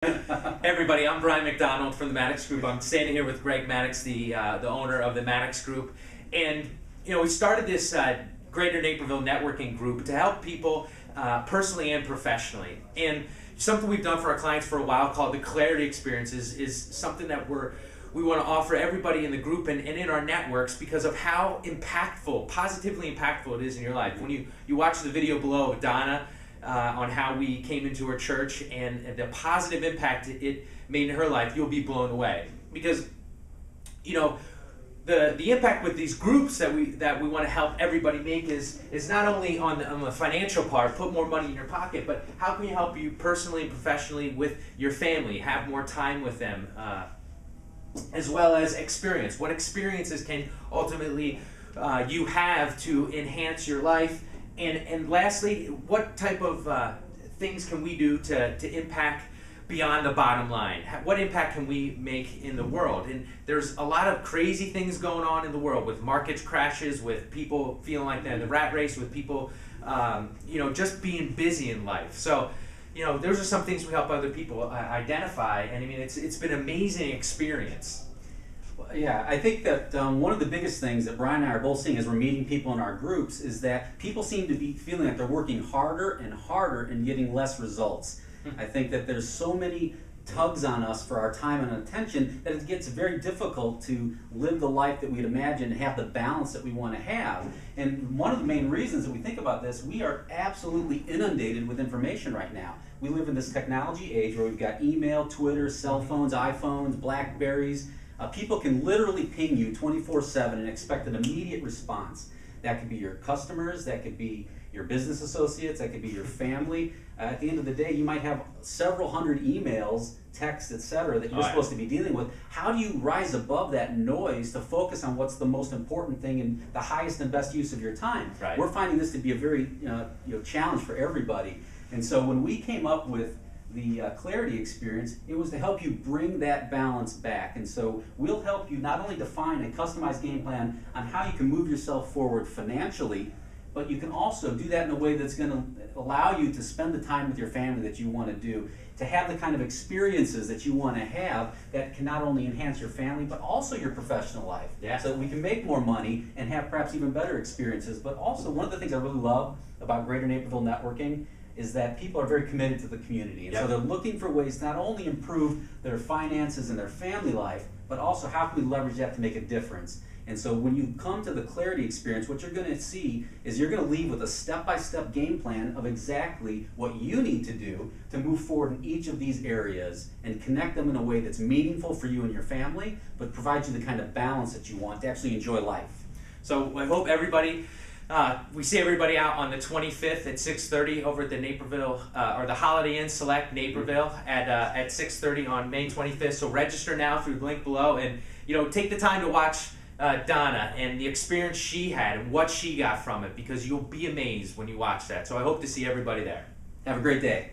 Hey everybody, I'm Brian McDonald from the Maddox Group. I'm standing here with Greg Maddox, the owner of the Maddox Group, and we started this Greater Naperville networking group to help people personally and professionally. And something we've done for our clients for a while called the Clarity Experience is something that we want to offer everybody in the group and in our networks because of how impactful, positively impactful it is in your life. When you watch the video below of Donna on how we came into her church and the positive impact it made in her life, you'll be blown away. Because the impact with these groups that we want to help everybody make is not only on the financial part, put more money in your pocket, but how can we help you personally and professionally with your family, have more time with them, as well as experience. What experiences can ultimately you have to enhance your life? And lastly, what type of things can we do to impact beyond the bottom line? What impact can we make in the world? And there's a lot of crazy things going on in the world with market crashes, with people feeling like they're in the rat race, with people just being busy in life. So those are some things we help other people identify, and I mean it's been an amazing experience. Yeah, I think that one of the biggest things that Brian and I are both seeing as we're meeting people in our groups is that people seem to be feeling like they're working harder and harder and getting less results. I think that there's so many tugs on us for our time and attention that it gets very difficult to live the life that we'd imagine and have the balance that we want to have. And one of the main reasons that we think about this, we are absolutely inundated with information right now. We live in this technology age where we've got email, Twitter, cell phones, iPhones, Blackberries. People can literally ping you 24/7 and expect an immediate response. That could be your customers, that could be your business associates, that could be your family. At the end of the day, you might have several hundred emails, texts, etc. that you're supposed to be dealing with. How do you rise above that noise to focus on what's the most important thing and the highest and best use of your time? Right. We're finding this to be a very challenge for everybody. And so when we came up with the Clarity Experience, it was to help you bring that balance back. And so we'll help you not only define a customized game plan on how you can move yourself forward financially, but you can also do that in a way that's going to allow you to spend the time with your family that you want to do, to have the kind of experiences that you want to have that can not only enhance your family, but also your professional life. Yeah. So that we can make more money and have perhaps even better experiences. But also, one of the things I really love about Greater Naperville Networking is that people are very committed to the community. And so they're looking for ways to not only improve their finances and their family life, but also how can we leverage that to make a difference. And so when you come to the Clarity Experience, what you're going to see is you're going to leave with a step-by-step game plan of exactly what you need to do to move forward in each of these areas and connect them in a way that's meaningful for you and your family, but provides you the kind of balance that you want to actually enjoy life. So I hope everybody, we see everybody out on the 25th at 6:30 over at the Naperville, or the Holiday Inn Select Naperville at 6:30 on May 25th. So register now through the link below, and take the time to watch Donna and the experience she had and what she got from it, because you'll be amazed when you watch that. So I hope to see everybody there. Have a great day.